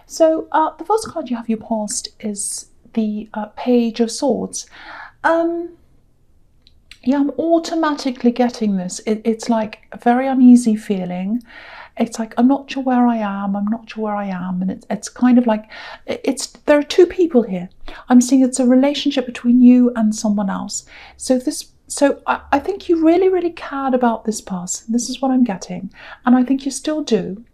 So the first card you have your past is the Page of Swords. Yeah, I'm automatically getting this. It's like a very uneasy feeling. It's like, I'm not sure where I am, I'm not sure where I am. And it's kind of like, there are two people here. I'm seeing it's a relationship between you and someone else. So I think you really, really cared about this person. This is what I'm getting. And I think you still do.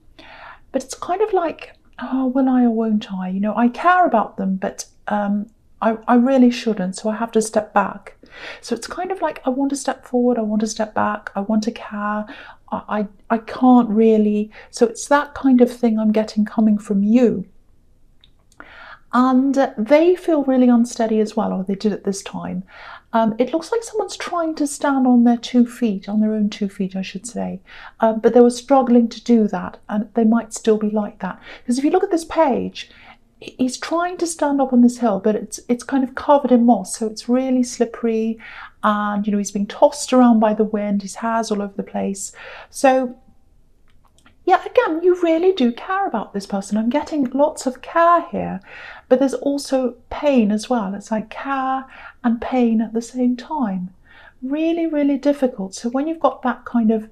But it's kind of like, oh, will I or won't I? You know, I care about them, but I really shouldn't. So I have to step back. So it's kind of like, I want to step forward, I want to step back, I want to care. I can't really. So it's that kind of thing I'm getting coming from you. And they feel really unsteady as well, or they did at this time. It looks like someone's trying to stand on their 2 feet, on their own 2 feet, I should say. But they were struggling to do that, and they might still be like that. Because if you look at this page, he's trying to stand up on this hill, but it's kind of covered in moss, so it's really slippery, and you know, he's being tossed around by the wind, his hair's all over the place. So yeah, again, you really do care about this person. I'm getting lots of care here, but there's also pain as well. It's like care and pain at the same time. Really, really difficult. So when you've got that kind of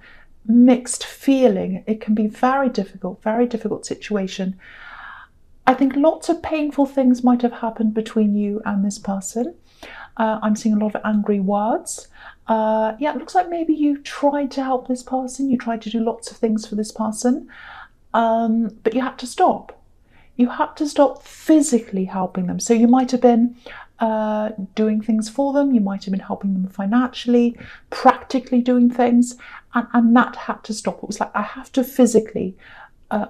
mixed feeling, it can be very difficult situation. I think lots of painful things might have happened between you and this person. I'm seeing a lot of angry words. Yeah, it looks like maybe you tried to help this person. You tried to do lots of things for this person, but you had to stop. You had to stop physically helping them. So you might have been doing things for them. You might have been helping them financially, practically doing things, and that had to stop. It was like, I have to physically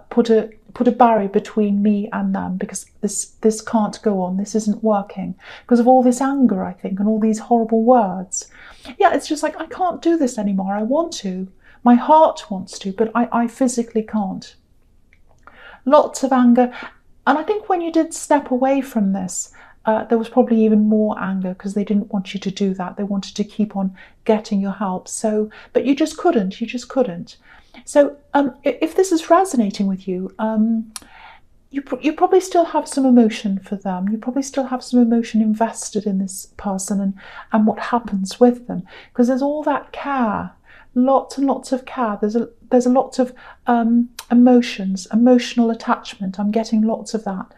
put a barrier between me and them, because this can't go on. This isn't working because of all this anger, I think, and all these horrible words. Yeah, it's just like, I can't do this anymore. I want to. My heart wants to, but I physically can't. Lots of anger. And I think when you did step away from this, there was probably even more anger, because they didn't want you to do that. They wanted to keep on getting your help. So, but you just couldn't. You just couldn't. So if this is resonating with you, you probably still have some emotion for them. You probably still have some emotion invested in this person and what happens with them, because there's all that care, lots and lots of care. There's a lot of emotions, emotional attachment. I'm getting lots of that.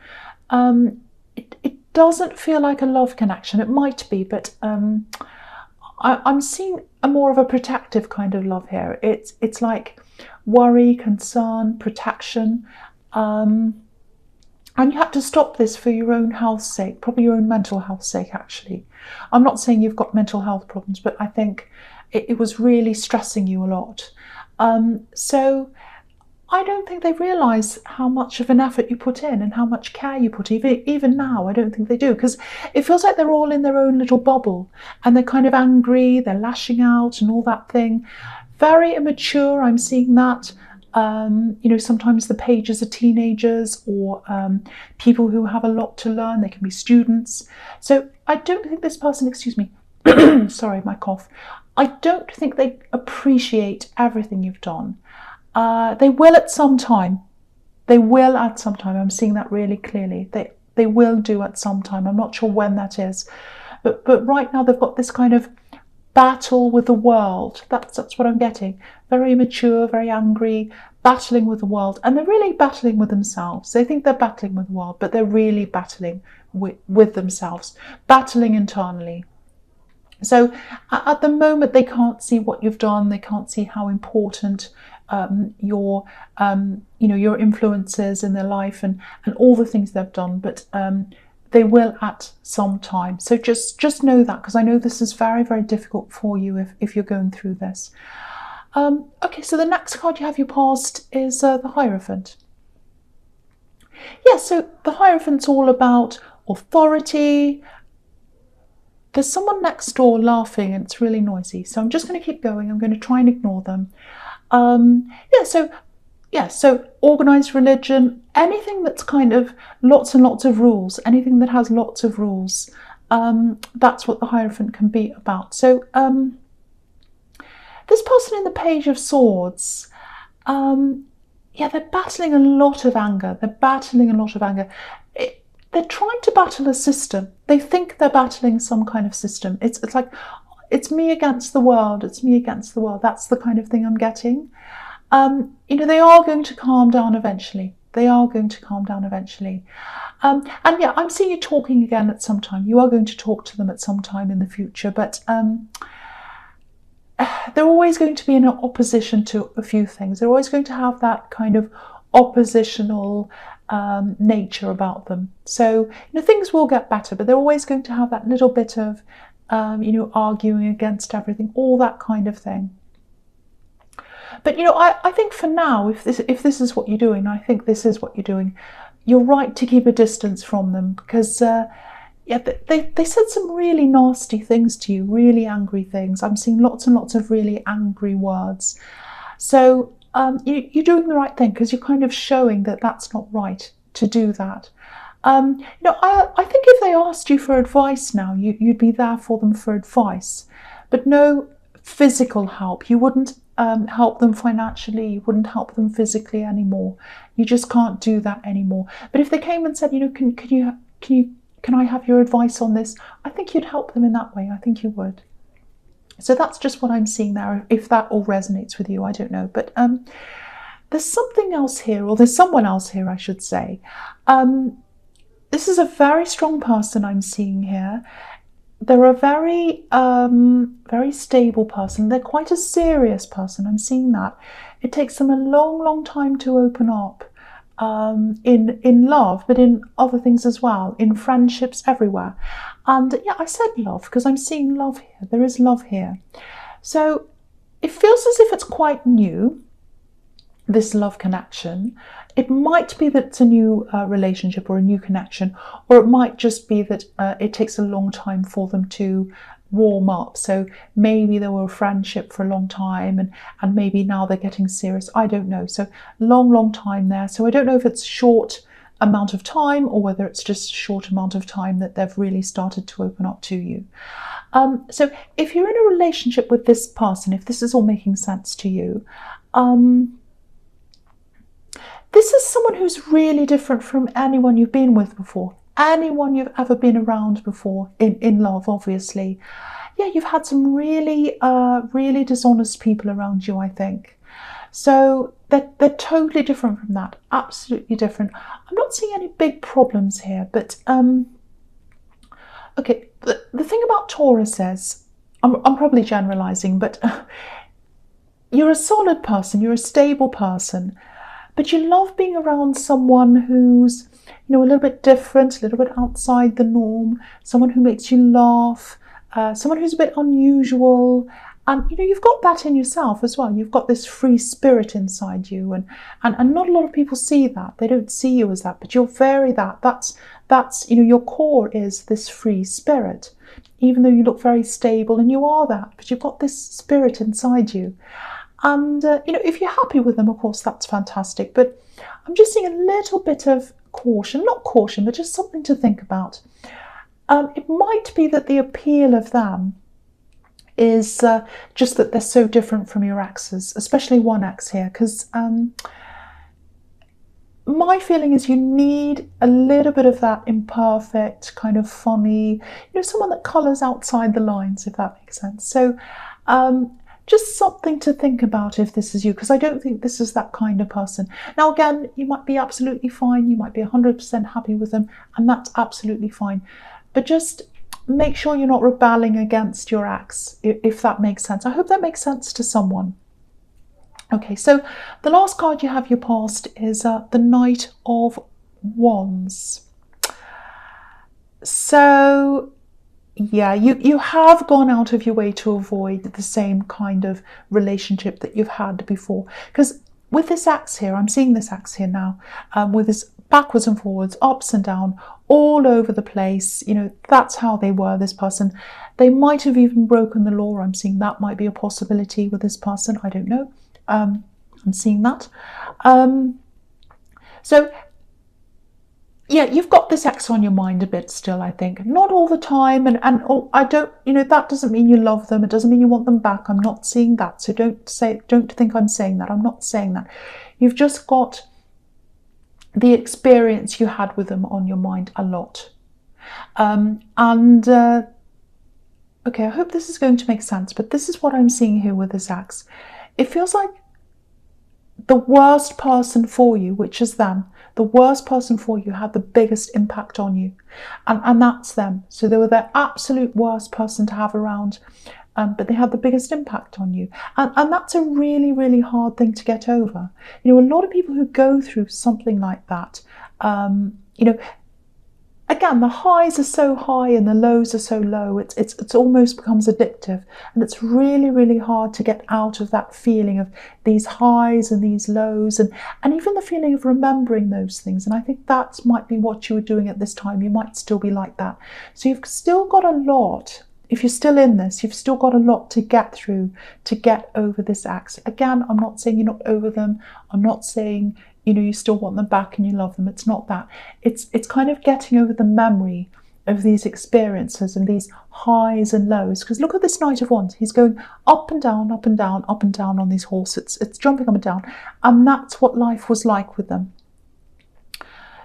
It doesn't feel like a love connection. It might be, but I'm seeing a more of a protective kind of love here. It's like worry, concern, protection. And you had to stop this for your own health's sake, probably your own mental health's sake, actually. I'm not saying you've got mental health problems, but I think it was really stressing you a lot. So I don't think they realise how much of an effort you put in and how much care you put in. Even now, I don't think they do, because it feels like they're all in their own little bubble, and they're kind of angry, they're lashing out and all that thing. Very immature, I'm seeing that. You know, sometimes the pages are teenagers, or people who have a lot to learn. They can be students. So I don't think this person, excuse me, sorry, my cough. I don't think they appreciate everything you've done. They will at some time. They will at some time. I'm seeing that really clearly. They will do at some time. I'm not sure when that is. But right now they've got this kind of battle with the world. That's what I'm getting. Very immature, very angry, battling with the world. And they're really battling with themselves. They think they're battling with the world, but they're really battling with themselves, battling internally. So at the moment, they can't see what you've done. They can't see how important your influences in their life and all the things they've done. But they will at some time. So just know that, because I know this is very, very difficult for you if you're going through this. Okay, so the next card you have your past is the Hierophant. Yeah, so the Hierophant's all about authority. There's someone next door laughing and it's really noisy. So I'm just going to keep going. I'm going to try and ignore them. So organised religion, anything that's kind of lots and lots of rules, anything that has lots of rules, that's what the Hierophant can be about. So this person in the Page of Swords, yeah, they're battling a lot of anger. They're battling a lot of anger. They're trying to battle a system. They think they're battling some kind of system. It's like, it's me against the world. It's me against the world. That's the kind of thing I'm getting. They are going to calm down eventually. They are going to calm down eventually. And yeah, I'm seeing you talking again at some time. You are going to talk to them at some time in the future, but they're always going to be in opposition to a few things. They're always going to have that kind of oppositional nature about them. So, things will get better, but they're always going to have that little bit of, arguing against everything, all that kind of thing. But, I think for now, if this is what you're doing, I think this is what you're doing, you're right to keep a distance from them, because they said some really nasty things to you, really angry things. I'm seeing lots and lots of really angry words. So you're doing the right thing, because you're kind of showing that that's not right to do that. I think if they asked you for advice now, you'd be there for them for advice, but no physical help. You wouldn't help them financially, you wouldn't help them physically anymore. You just can't do that anymore. But if they came and said, can I have your advice on this? I think you'd help them in that way. I think you would. So that's just what I'm seeing there. If that all resonates with you, I don't know. But there's something else here, or there's someone else here, I should say. This is a very strong person I'm seeing here. They're a very, very stable person. They're quite a serious person. I'm seeing that. It takes them a long, long time to open up. In love, but in other things as well, in friendships, everywhere. And yeah, I said love because I'm seeing love here. There is love here. So it feels as if it's quite new, this love connection. It might be that it's a new relationship or a new connection, or it might just be that it takes a long time for them to warm up. So maybe they were a friendship for a long time, and maybe now they're getting serious. I don't know. So long time there. So I don't know if it's short amount of time or whether it's just a short amount of time that they've really started to open up to you. So if you're in a relationship with this person, if this is all making sense to you, this is someone who's really different from anyone you've been with before. Anyone you've ever been around before in love, obviously. Yeah, you've had some really, really dishonest people around you, I think. So they're totally different from that. Absolutely different. I'm not seeing any big problems here, but okay. The thing about Taurus is, I'm probably generalizing, but you're a solid person. You're a stable person. But you love being around someone who's, a little bit different, a little bit outside the norm, someone who makes you laugh, someone who's a bit unusual. And, you've got that in yourself as well. You've got this free spirit inside you. And not a lot of people see that. They don't see you as that, but you're very that. That's your core is this free spirit. Even though you look very stable and you are that, but you've got this spirit inside you. And, if you're happy with them, of course, that's fantastic. But I'm just seeing a little bit of caution, not caution, but just something to think about. It might be that the appeal of them is just that they're so different from your exes, especially one ex here, because my feeling is you need a little bit of that imperfect, kind of funny, someone that colours outside the lines, if that makes sense. So, just something to think about if this is you, because I don't think this is that kind of person. Now, again, you might be absolutely fine. You might be 100% happy with them, and that's absolutely fine. But just make sure you're not rebelling against your ex, if that makes sense. I hope that makes sense to someone. Okay, so the last card you have your past is the Knight of Wands. So yeah, you have gone out of your way to avoid the same kind of relationship that you've had before. Because with this axe here, I'm seeing this axe here now, with this backwards and forwards, ups and down, all over the place. That's how they were, this person. They might have even broken the law. I'm seeing that might be a possibility with this person. I don't know. I'm seeing that. So yeah, you've got this ex on your mind a bit still, I think. Not all the time, and I don't, that doesn't mean you love them. It doesn't mean you want them back. I'm not seeing that. So don't think I'm saying that. I'm not saying that. You've just got the experience you had with them on your mind a lot. Okay, I hope this is going to make sense, but this is what I'm seeing here with this ex. It feels like the worst person for you, which is them, the worst person for you had the biggest impact on you. And that's them. So they were the absolute worst person to have around, but they had the biggest impact on you. And that's a really, really hard thing to get over. A lot of people who go through something like that, again, the highs are so high and the lows are so low. It's almost becomes addictive, and it's really, really hard to get out of that feeling of these highs and these lows, and even the feeling of remembering those things. And I think that might be what you were doing at this time. You might still be like that. So you've still got a lot. If you're still in this, you've still got a lot to get through to get over this ex. Again, I'm not saying you're not over them. I'm not saying you still want them back and you love them. It's not that. It's kind of getting over the memory of these experiences and these highs and lows. Because look at this Knight of Wands. He's going up and down, up and down, up and down on these horses. It's jumping up and down. And that's what life was like with them.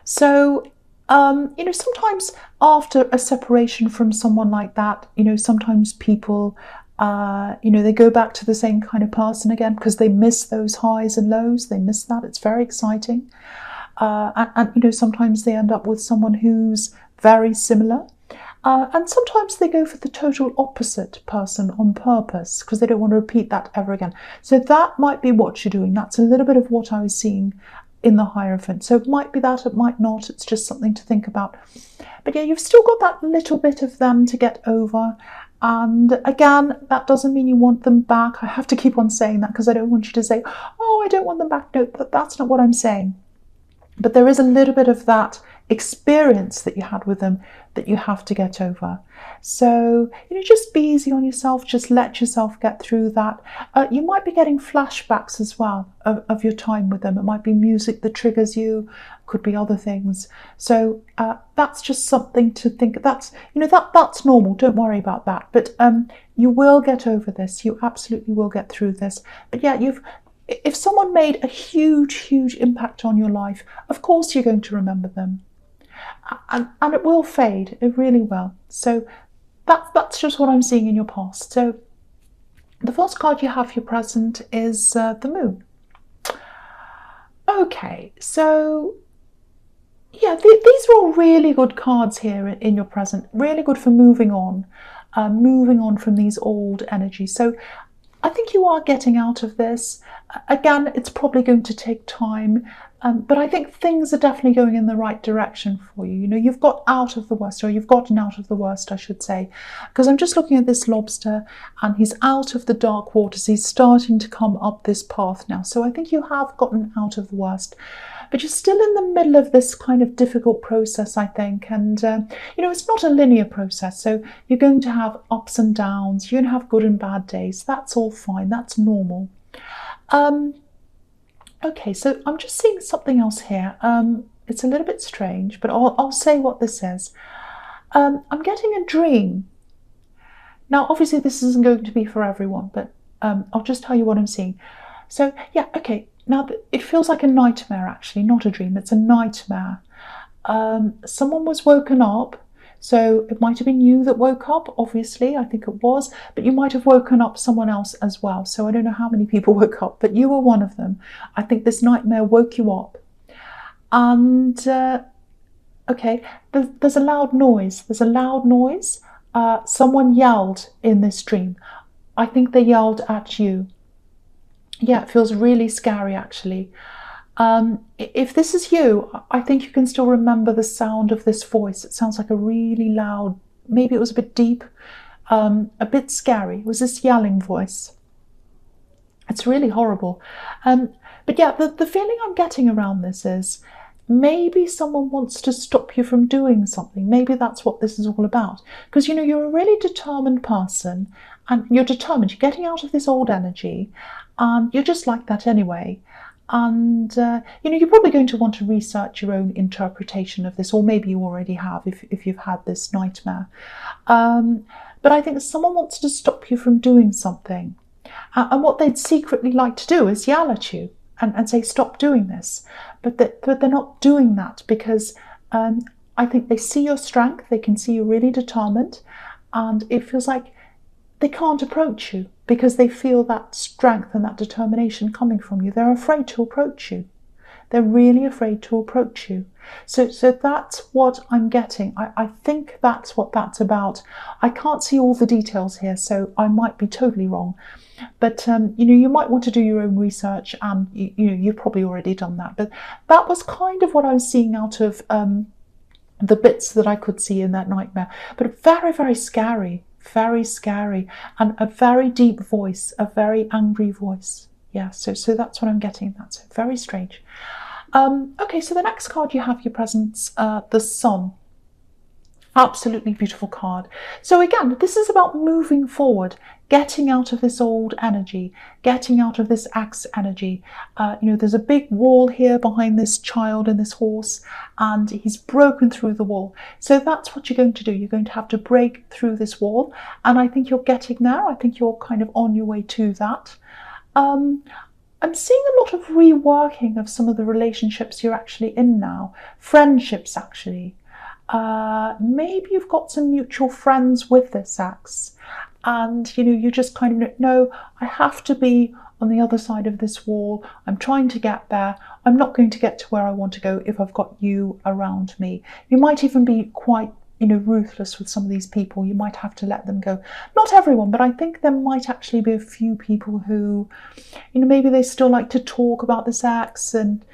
So, sometimes after a separation from someone like that, sometimes people they go back to the same kind of person again because they miss those highs and lows. They miss that. It's very exciting. And sometimes they end up with someone who's very similar. And sometimes they go for the total opposite person on purpose because they don't want to repeat that ever again. So that might be what you're doing. That's a little bit of what I was seeing in the Hierophant. So it might be that, it might not. It's just something to think about. But yeah, you've still got that little bit of them to get over. And again, that doesn't mean you want them back. I have to keep on saying that because I don't want you to say, oh, I don't want them back. No, that's not what I'm saying. But there is a little bit of that experience that you had with them that you have to get over. So, just be easy on yourself. Just let yourself get through that. You might be getting flashbacks as well of your time with them. It might be music that triggers you, could be other things. So that's just something to think. That's normal. Don't worry about that. But you will get over this. You absolutely will get through this. But yeah, if someone made a huge, huge impact on your life, of course you're going to remember them. And it will fade. It really will. So that's just what I'm seeing in your past. So the first card you have for your present is the Moon. Okay, so yeah, these are all really good cards here in your present. Really good for moving on from these old energies. So I think you are getting out of this. Again, it's probably going to take time, but I think things are definitely going in the right direction for you. You've got out of the worst, or you've gotten out of the worst, I should say, because I'm just looking at this lobster and he's out of the dark waters. He's starting to come up this path now. So I think you have gotten out of the worst. But you're still in the middle of this kind of difficult process, I think. And, it's not a linear process. So you're going to have ups and downs. You're going to have good and bad days. That's all fine. That's normal. Okay, so I'm just seeing something else here. It's a little bit strange, but I'll say what this is. I'm getting a dream. Now, obviously, this isn't going to be for everyone, but I'll just tell you what I'm seeing. So, yeah, okay. Now, it feels like a nightmare, actually, not a dream. It's a nightmare. Someone was woken up. So it might have been you that woke up, obviously, I think it was, but you might have woken up someone else as well. So I don't know how many people woke up, but you were one of them. I think this nightmare woke you up. And, okay, there's a loud noise. There's a loud noise. Someone yelled in this dream. I think they yelled at you. Yeah, it feels really scary, actually. If this is you, I think you can still remember the sound of this voice. It sounds like a really loud, maybe it was a bit deep, a bit scary. It was this yelling voice. It's really horrible. But yeah, the feeling I'm getting around this is maybe someone wants to stop you from doing something. Maybe that's what this is all about. Because, you're a really determined person and you're determined. You're getting out of this old energy and you're just like that anyway. And you're probably going to want to research your own interpretation of this, or maybe you already have if you've had this nightmare. But I think someone wants to stop you from doing something. And what they'd secretly like to do is yell at you and say, stop doing this. But they're not doing that because I think they see your strength, they can see you're really determined, and it feels like they can't approach you because they feel that strength and that determination coming from you. They're afraid to approach you. They're really afraid to approach you. So that's what I'm getting. I think that's what that's about. I can't see all the details here, so I might be totally wrong. But you might want to do your own research, and you've probably already done that. But that was kind of what I was seeing out of the bits that I could see in that nightmare. But very, very scary, and a very deep voice, a very angry voice. Yeah, so that's what I'm getting. That's very strange. Okay, so the next card you have your presence, the Sun. Absolutely beautiful card. So again, this is about moving forward, getting out of this old energy, getting out of this axe energy. There's a big wall here behind this child and this horse, and he's broken through the wall. So that's what you're going to do. You're going to have to break through this wall, and I think you're getting there. I think you're kind of on your way to that. I'm seeing a lot of reworking of some of the relationships you're actually in now. Friendships, actually. Maybe you've got some mutual friends with this axe, and you just kind of know, I have to be on the other side of this wall. I'm trying to get there. I'm not going to get to where I want to go if I've got you around me. You might even be quite ruthless with some of these people. You might have to let them go. Not everyone, but I think there might actually be a few people who, maybe they still like to talk about this axe, and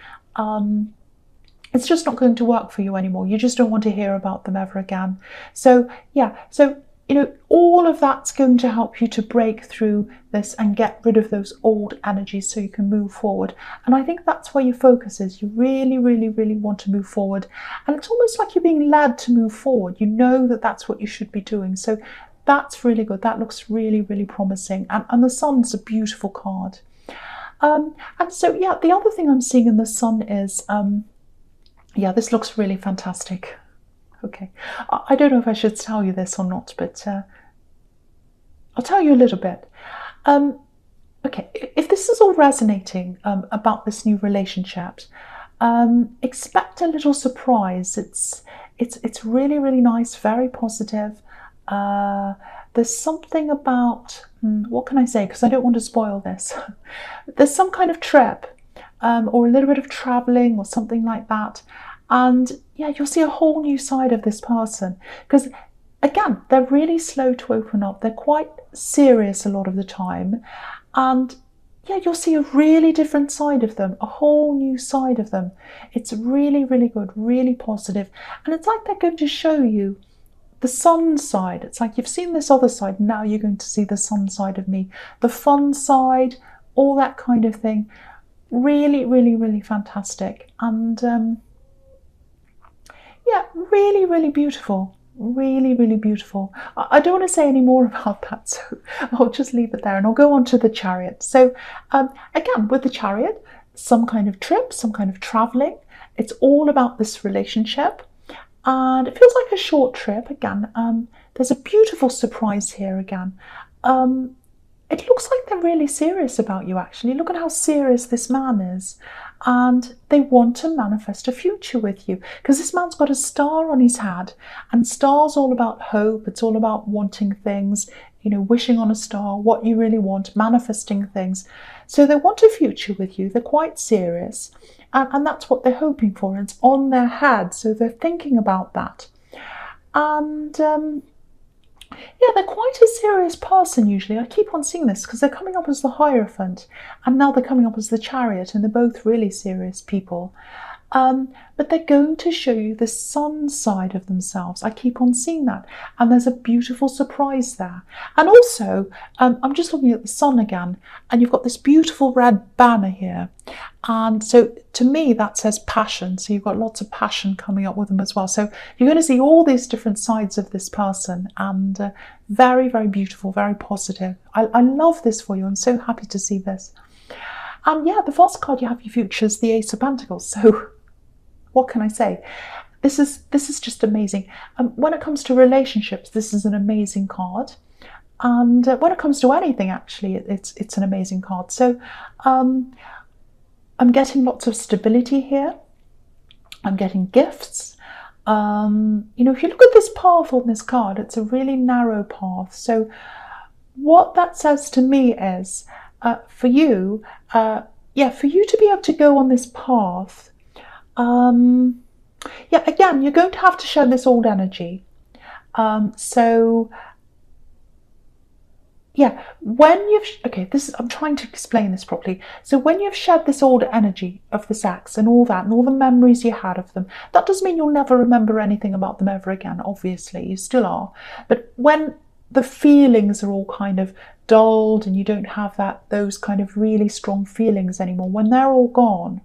it's just not going to work for you anymore. You just don't want to hear about them ever again. So yeah, all of that's going to help you to break through this and get rid of those old energies so you can move forward. And I think that's where your focus is. You really, really, really want to move forward. And it's almost like you're being led to move forward. You know that that's what you should be doing. So that's really good. That looks really, really promising. And the Sun's a beautiful card. And so, yeah, the other thing I'm seeing in the Sun is, this looks really fantastic. Okay, I don't know if I should tell you this or not, but I'll tell you a little bit. Okay, if this is all resonating about this new relationship, expect a little surprise. It's really, really nice, very positive. There's something about, what can I say, because I don't want to spoil this. There's some kind of trip or a little bit of traveling or something like that. And yeah, you'll see a whole new side of this person, because again, they're really slow to open up. They're quite serious a lot of the time. And yeah, you'll see a really different side of them, a whole new side of them. It's really, really good, really positive. And it's like they're going to show you the Sun side. It's like you've seen this other side, now you're going to see the Sun side of me, the fun side, all that kind of thing. Really, really, really fantastic. And yeah, really, really beautiful. Really, really beautiful. I don't want to say any more about that, so I'll just leave it there and I'll go on to the Chariot. So again, with the Chariot, some kind of trip, some kind of traveling. It's all about this relationship, and it feels like a short trip. Again, there's a beautiful surprise here again. It looks like they're really serious about you, actually. Look at how serious this man is. And they want to manifest a future with you, because this man's got a star on his head, and star's all about hope. It's all about wanting things, wishing on a star, what you really want, manifesting things. So they want a future with you. They're quite serious, and that's what they're hoping for. It's on their head, so they're thinking about that. And yeah, they're quite a serious person usually. I keep on seeing this because they're coming up as the Hierophant, and now they're coming up as the Chariot, and they're both really serious people. But they're going to show you the Sun side of themselves. I keep on seeing that, and there's a beautiful surprise there. And also, I'm just looking at the Sun again, and you've got this beautiful red banner here. And so to me, that says passion. So you've got lots of passion coming up with them as well. So you're going to see all these different sides of this person, and very, very beautiful, very positive. I love this for you. I'm so happy to see this. And yeah, the first card you have your future is the Ace of Pentacles. So what can I say? This is just amazing. When it comes to relationships, this is an amazing card. And when it comes to anything, actually, it's an amazing card. So I'm getting lots of stability here. I'm getting gifts. If you look at this path on this card, it's a really narrow path. So what that says to me is, for you to be able to go on this path, again, you're going to have to shed this old energy. I'm trying to explain this properly. So when you've shed this old energy of this ex and all that, and all the memories you had of them, that doesn't mean you'll never remember anything about them ever again, obviously, you still are. But when the feelings are all kind of dulled and you don't have those kind of really strong feelings anymore, when they're all gone,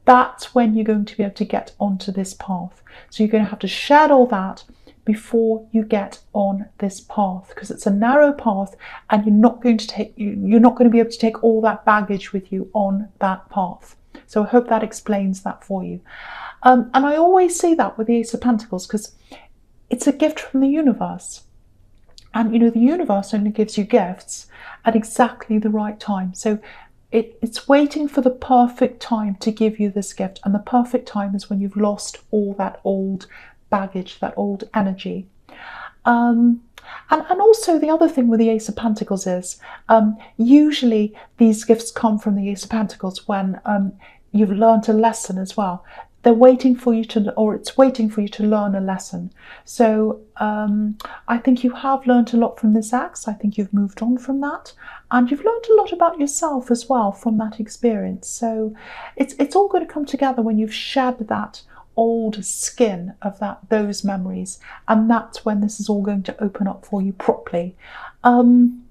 that's when you're going to be able to get onto this path. So you're going to have to shed all that before you get on this path, because it's a narrow path and you're not going to be able to take all that baggage with you on that path. So I hope that explains that for you. And I always say that with the Ace of Pentacles, because it's a gift from the universe. And the universe only gives you gifts at exactly the right time. So it's waiting for the perfect time to give you this gift. And the perfect time is when you've lost all that old baggage, that old energy. And also the other thing with the Ace of Pentacles is, usually these gifts come from the Ace of Pentacles when you've learned a lesson as well. They're waiting for you it's waiting for you to learn a lesson. So I think you have learned a lot from this ex. I think you've moved on from that. And you've learned a lot about yourself as well from that experience. So it's all going to come together when you've shed that old skin of those memories. And that's when this is all going to open up for you properly. I'm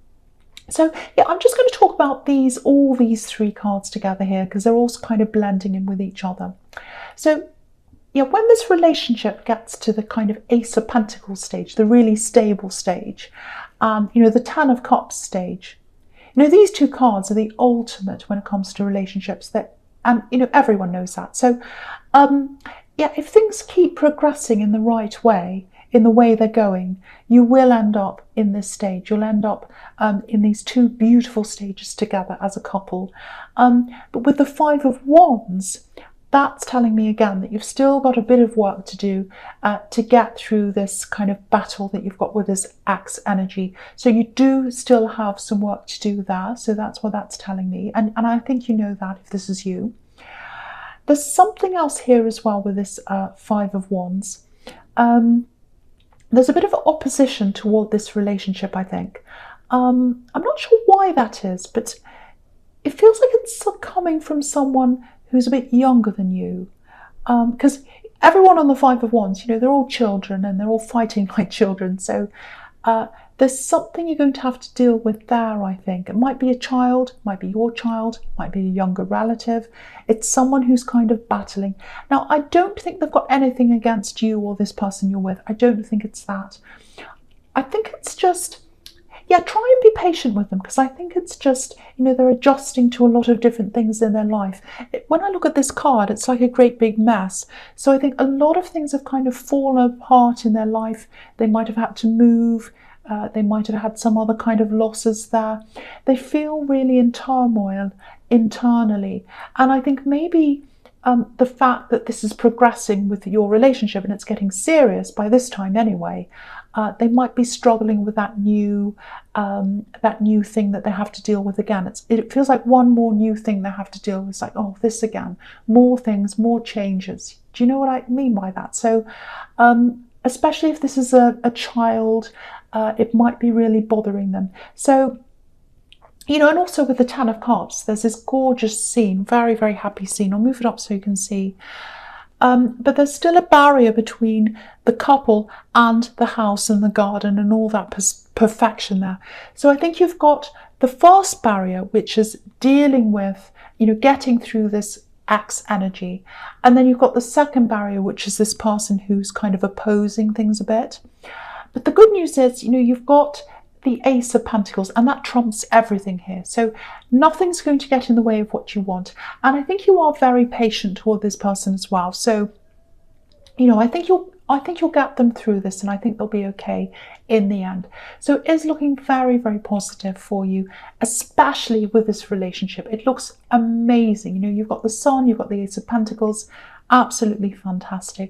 just going to talk about all these three cards together here, because they're all kind of blending in with each other. So when this relationship gets to the kind of Ace of Pentacles stage, the really stable stage, the Ten of Cups stage, these two cards are the ultimate when it comes to relationships. Everyone knows that. So if things keep progressing in the right way, in the way they're going, you will end up in this stage. You'll end up in these two beautiful stages together as a couple. But with the Five of Wands, that's telling me again that you've still got a bit of work to do to get through this kind of battle that you've got with this ex energy. So you do still have some work to do there. So that's what that's telling me. And I think you know that if this is you. There's something else here as well with this Five of Wands. There's a bit of opposition toward this relationship, I think. I'm not sure why that is, but it feels like it's coming from someone who's a bit younger than you. Because everyone on the Five of Wands, they're all children and they're all fighting like children. So there's something you're going to have to deal with there, I think. It might be a child, might be your child, might be a younger relative. It's someone who's kind of battling. Now, I don't think they've got anything against you or this person you're with. I don't think it's that. I think it's just, try and be patient with them, because I think it's just, they're adjusting to a lot of different things in their life. When I look at this card, it's like a great big mess. So I think a lot of things have kind of fallen apart in their life. They might have had to move. They might have had some other kind of losses there. They feel really in turmoil internally. And I think maybe the fact that this is progressing with your relationship and it's getting serious by this time anyway, they might be struggling with that new thing that they have to deal with again. It feels like one more new thing they have to deal with. It's like, oh, this again, more things, more changes. Do you know what I mean by that? So especially if this is a child, it might be really bothering them. So, and also with the Ten of Cups, there's this gorgeous scene, very, very happy scene. I'll move it up so you can see. But there's still a barrier between the couple and the house and the garden and all that perfection there. So I think you've got the first barrier, which is dealing with, getting through this ex energy. And then you've got the second barrier, which is this person who's kind of opposing things a bit. But the good news is, you've got the Ace of Pentacles, and that trumps everything here. So nothing's going to get in the way of what you want. And I think you are very patient toward this person as well. So, you know, I think you'll get them through this, and I think they'll be okay in the end. So it is looking very, very positive for you, especially with this relationship. It looks amazing. You know, you've got the Sun, you've got the Ace of Pentacles, absolutely fantastic.